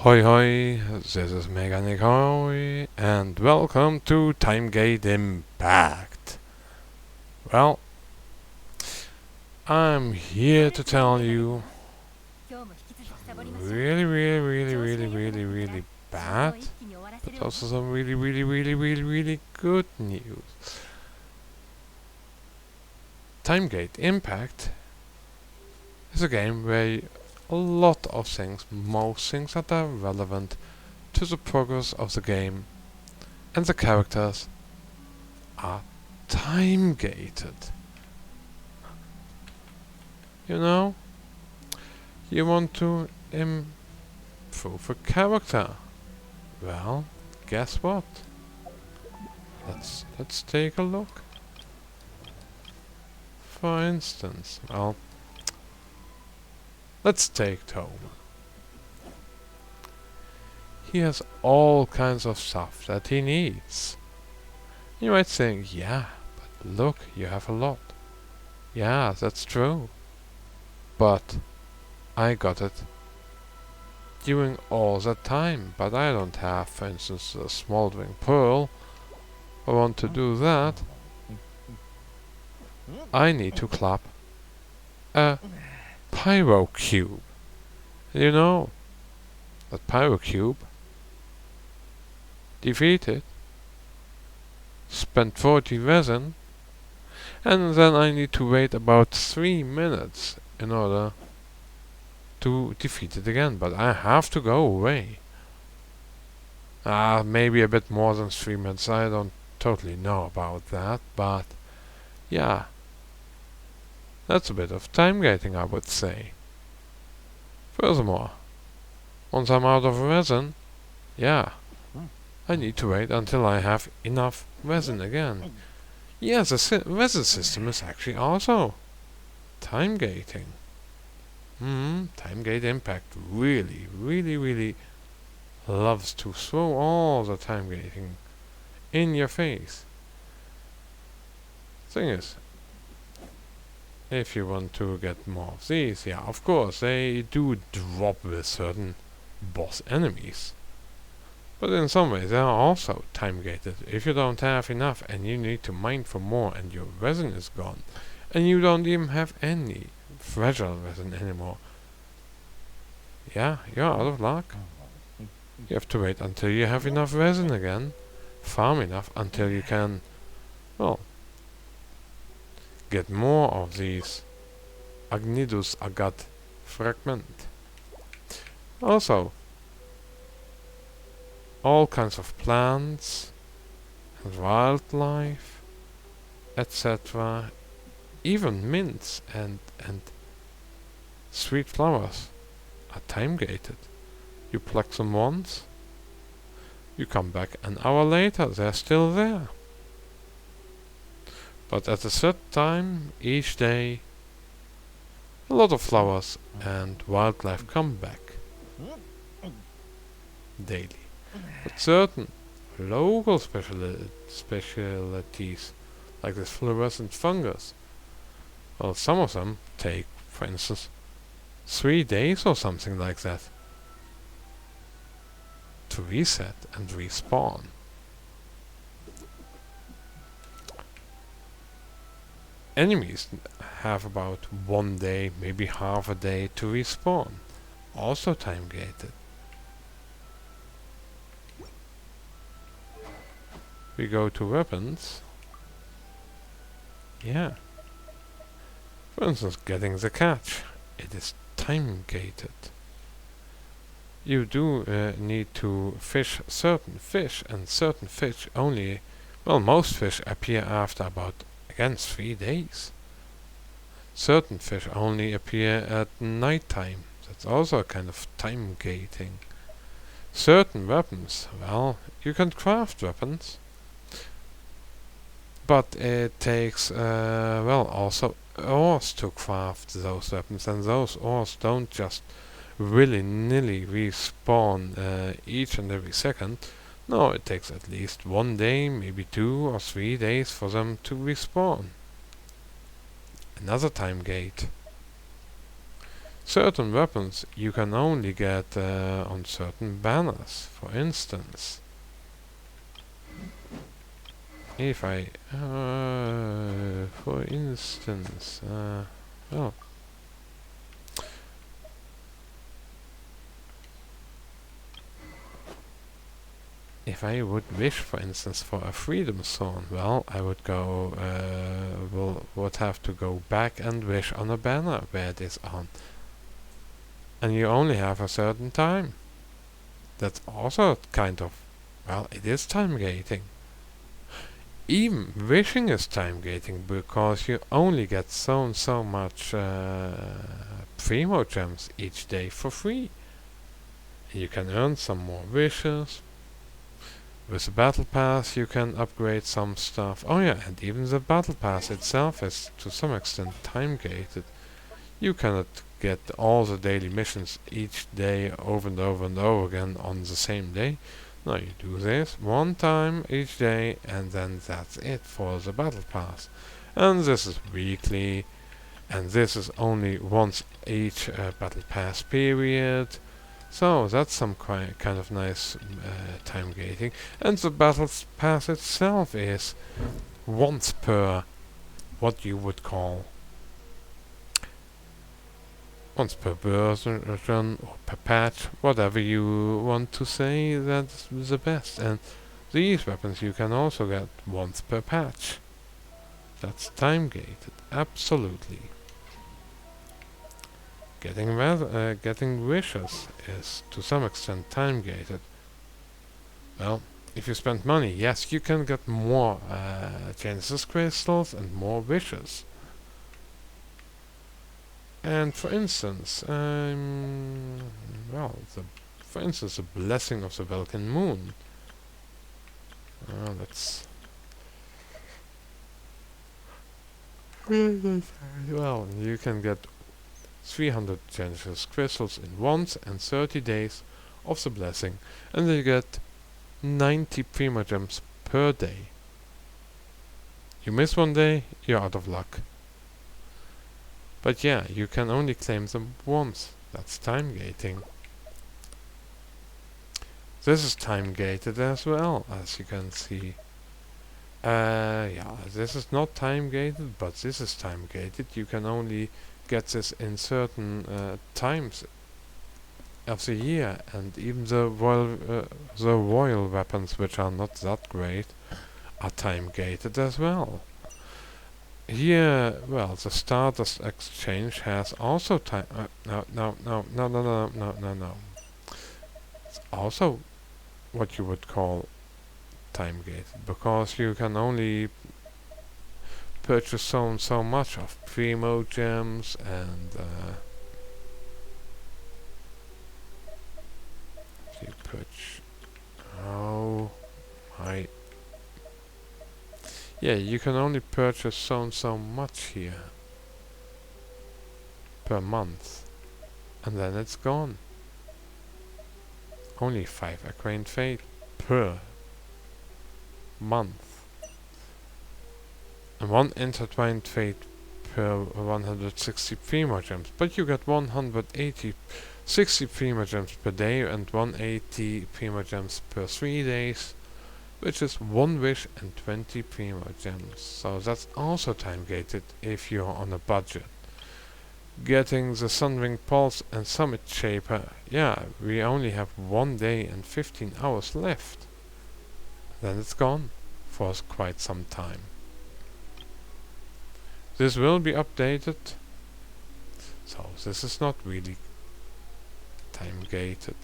Hoi hoi, this is Mechanic Hoi, and welcome to Timegate Impact. Well, I'm here to tell you really bad, but also some really good news. Timegate Impact is a game where a lot of things, most things that are relevant to the progress of the game and the characters are time-gated. You know, you want to improve a character. Well, guess what? Let's take a look. For instance, well, let's take Tom. He has all kinds of stuff that he needs. You might think, yeah, but look, you have a lot. Yeah, that's true. But I got it during all that time, but I don't have, for instance, a smoldering pearl. I want to do that. I need to clap a pyro cube. You know, that pyro cube, defeat it, spend 40 resin, and then I need to wait about 3 minutes in order to defeat it again, but I have to go away. Maybe a bit more than 3 minutes, I don't totally know about that, but yeah, that's a bit of time gating, I would say. Furthermore, once I'm out of resin, yeah, I need to wait until I have enough resin again. Yeah, the resin system is actually also time gating. Timegate Impact really loves to throw all the time gating in your face. Thing is, if you want to get more of these, yeah, of course, they do drop with certain boss enemies. But in some ways, they are also time gated. If you don't have enough and you need to mine for more and your resin is gone, and you don't even have any fragile resin anymore, yeah, you're out of luck. You have to wait until you have enough resin again, farm enough until you can, well, get more of these Agnidus Agat fragment. Also, all kinds of plants and wildlife, etc. Even mints and sweet flowers are time gated. You pluck them once, you come back an hour later, they're still there. But at a certain time, each day, a lot of flowers and wildlife come back daily. But certain local specialities, like this fluorescent fungus, well, some of them take, for instance, 3 days or something like that to reset and respawn. Enemies have about 1 day, maybe half a day to respawn. Also time gated. We go to weapons. Yeah. For instance, getting the catch. It is time gated. You do need to fish certain fish, and certain fish only, well, most fish appear after about, again, 3 days. Certain fish only appear at night time. That's also a kind of time gating. Certain weapons, well, you can craft weapons, but it takes, well, also ores to craft those weapons, and those ores don't just willy-nilly respawn each and every second. No, it takes at least 1 day, maybe 2 or 3 days for them to respawn. Another time gate. certain weapons you can only get on certain banners. For instance, if I, for instance, well, if I would wish, for instance, for a freedom zone, well, I would go, would have to go back and wish on a banner where it is on. And you only have a certain time. That's also kind of, well, it is time gating. Even wishing is time gating because you only get so and so much primo gems each day for free. You can earn some more wishes. With the battle pass you can upgrade some stuff. Oh yeah, and even the battle pass itself is to some extent time gated. You cannot get all the daily missions each day over and over and over again on the same day. No, you do this one time each day and then that's it for the battle pass. And this is weekly, and this is only once each battle pass period. So that's some kind of nice time gating. And the battle pass itself is once per, what you would call, once per version or per patch, whatever you want to say, that's the best. And these weapons you can also get once per patch. That's time gated, absolutely. Getting wishes is to some extent time gated. Well, if you spend money, yes, you can get more Genesis crystals and more wishes. And for instance, well, for instance, the blessing of the Vulcan Moon. Let's. Well, you can get 300 Genesis crystals in once and 30 days of the blessing, and you get 90 prima gems per day. You miss one day, you're out of luck. But yeah, you can only claim them once. That's time gating. This is time gated as well, as you can see. Yeah, this is not time gated, but this is time gated. You can only get this in certain times of the year, and even the royal weapons, which are not that great, are time gated as well. Here, well, the Stardust Exchange has also time. No. It's also what you would call time gated, because you can only purchase so much of primo gems and you purchase. Oh my. Yeah, you can only purchase so much here per month, and then it's gone. Only 5 Acquaint Fate per month, and 1 Intertwined Fate per 160 primo gems. But you get 60 primo gems per day and 180 primo gems per 3 days. Which is 1 wish and 20 primo gems. So that's also time gated if you're on a budget. Getting the Sunwing Pulse and Summit Shaper, yeah, we only have 1 day and 15 hours left. Then it's gone for quite some time. This will be updated, so this is not really time gated.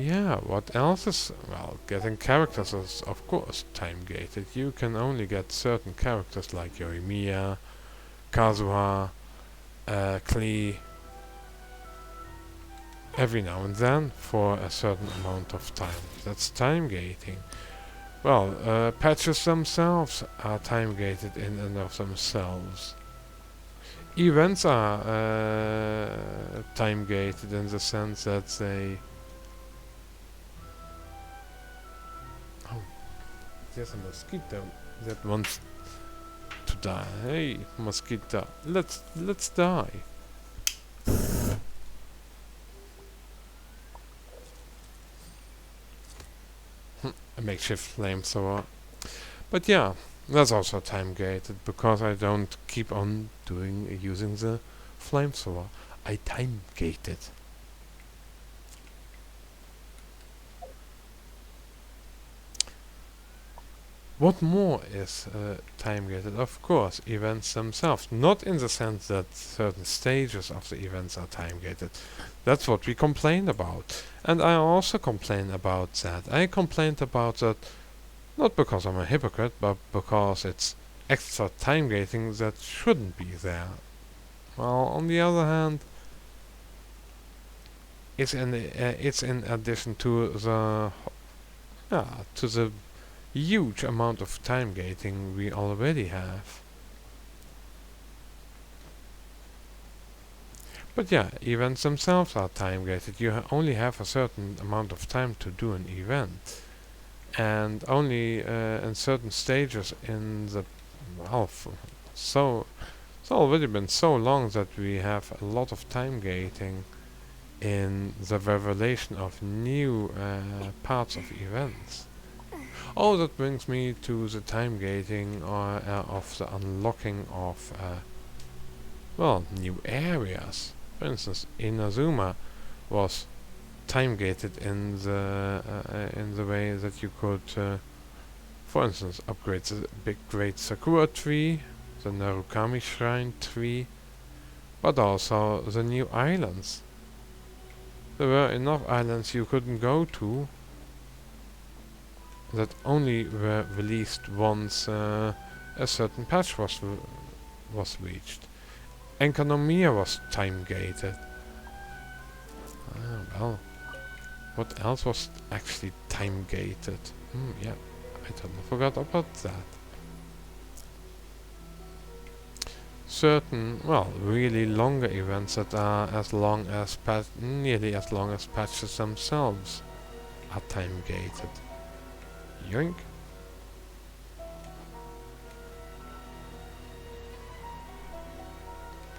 Yeah, what else is, well, getting characters is of course time gated. You can only get certain characters like Yoimiya, Kazuha, Klee every now and then for a certain amount of time. That's time gating. Well, patches themselves are time gated in and of themselves. Events are time gated in the sense that they there's a mosquito that wants to die. Hey, mosquito, let's die. A makeshift flamethrower. But yeah, that's also time gated because I don't keep on using the flamethrower. I time gate it. What more is time gated? Of course, events themselves. Not in the sense that certain stages of the events are time gated. That's what we complain about. And I also complain about that. I complained about that not because I'm a hypocrite, but because it's extra time gating that shouldn't be there. Well, on the other hand, it's in addition to the huge amount of time gating we already have. But yeah, events themselves are time gated. You only have a certain amount of time to do an event, and only in certain stages in the so it's already been so long that we have a lot of time gating in the revelation of new parts of events. Oh, that brings me to the time gating of the unlocking of new areas. For instance, Inazuma was time gated in the way that you could, for instance, upgrade the big great Sakura tree, the Narukami Shrine tree, but also the new islands. There were enough islands you couldn't go to that only were released once a certain patch was reached. Enkanomiya was time gated. Well, what else was actually time gated? Yeah, I totally forgot about that. Certain, really longer events that are nearly as long as patches themselves are time gated. Yoink.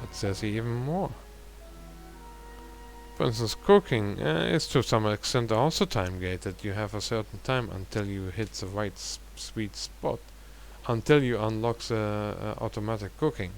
But there's even more. For instance, cooking is to some extent also time gated. You have a certain time until you hit the right sweet spot, until you unlock the automatic cooking.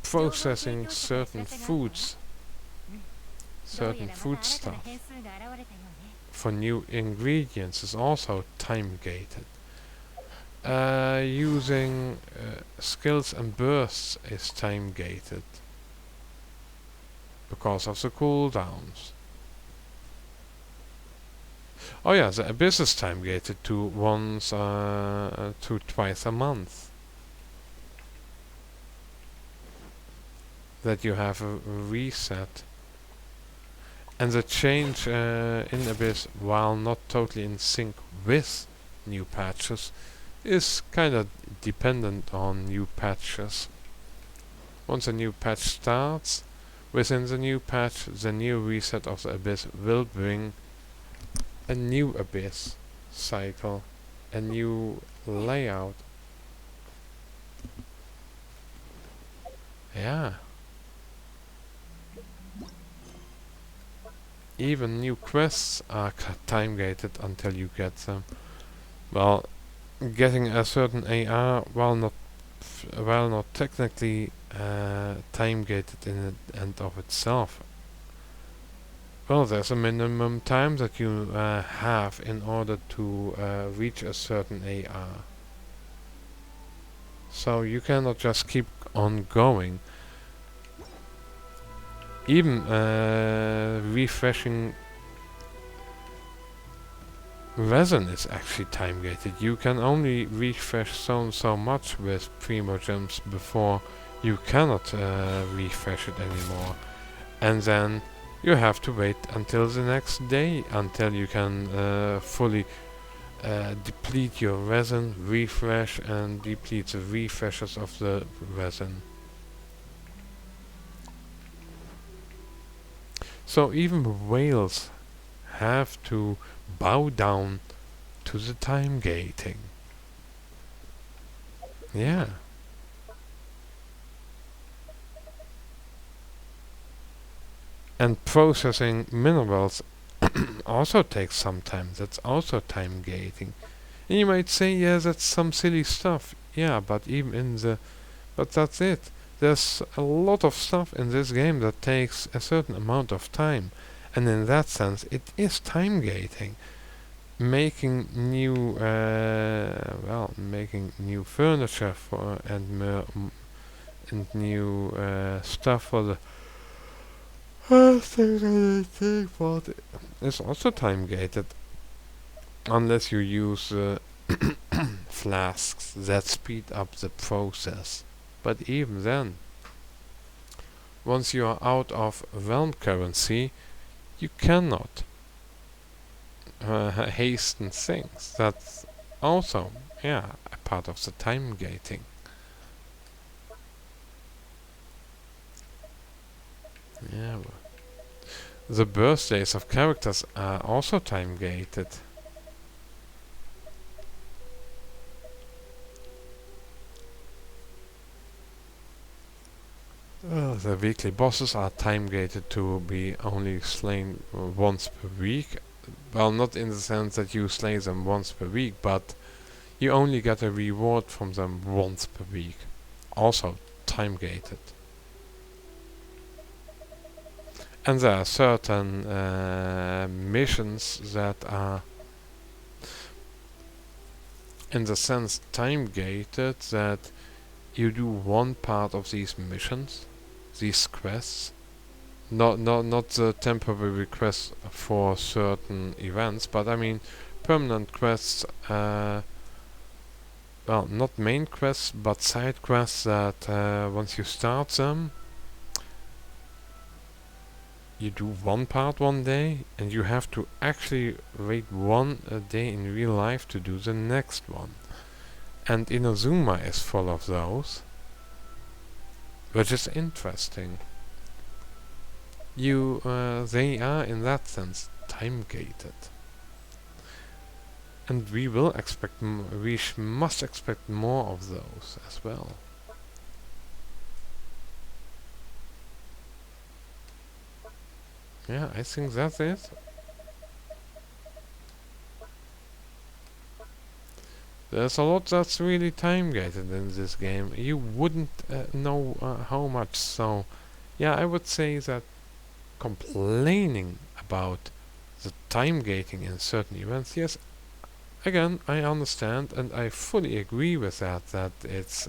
Processing certain foods, certain food stuff for new ingredients is also time gated. Using skills and bursts is time gated because of the cooldowns. Oh yeah, the Abyss is time gated to twice a month. That you have a reset. And the change in Abyss, while not totally in sync with new patches, is kinda dependent on new patches. Once a new patch starts, within the new patch, the new reset of the Abyss will bring a new Abyss cycle, a new layout. Yeah. Even new quests are time gated until you get them. Well, getting a certain AR, while not technically time gated in the end of itself. Well, there's a minimum time that you have in order to reach a certain AR. So you cannot just keep on going. Even refreshing resin is actually time gated. You can only refresh so much with Primogems before you cannot refresh it anymore. And then you have to wait until the next day until you can fully deplete your resin, refresh, and deplete the refreshers of the resin. So even whales have to bow down to the time gating. Yeah. And processing minerals also takes some time. That's also time gating. And you might say, yeah, that's some silly stuff. Yeah, but even in the... But that's it. There's a lot of stuff in this game that takes a certain amount of time. And in that sense, it is time gating. Making new, making new furniture for and new stuff for the thing that I take, but it's also time gated. Unless you use flasks that speed up the process. But even then, once you are out of realm currency, you cannot hasten things. That's also, yeah, a part of the time gating. Yeah, the birthdays of characters are also time gated. The weekly bosses are time gated to be only slain once per week. Well, not in the sense that you slay them once per week, but you only get a reward from them once per week. Also time gated. And there are certain missions that are in the sense time gated, that you do one part of these missions, these quests, not the temporary quests for certain events, but I mean permanent quests, well, not main quests, but side quests that once you start them, you do one part one day, and you have to actually wait one day in real life to do the next one. And Inazuma is full of those, which is interesting. They are in that sense time gated, and we will expect must expect more of those as well. Yeah, I think that's it. There's a lot that's really time gated in this game. You wouldn't know how much. So, yeah, I would say that complaining about the time gating in certain events, yes, again, I understand and I fully agree with that, that it's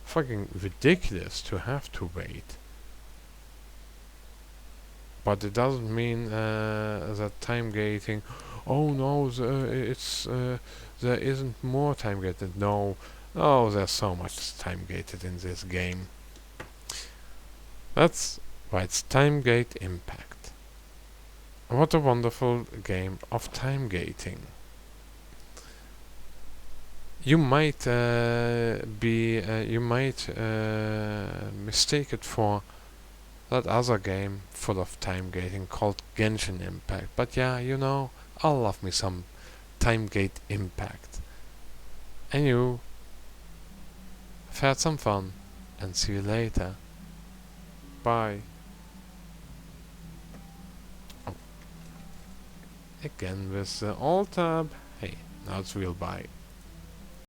fucking ridiculous to have to wait. But it doesn't mean that time gating, oh no, there isn't more time gated. No, oh, there's so much time gated in this game. That's why it's Timegate Impact. What a wonderful game of time gating. You might mistake it for that other game full of time gating called Genshin Impact. But yeah, you know, I love me some Timegate Impact. And you have had some fun, and see you later. Bye. Oh. Again with the alt tab. Hey, now it's real bye.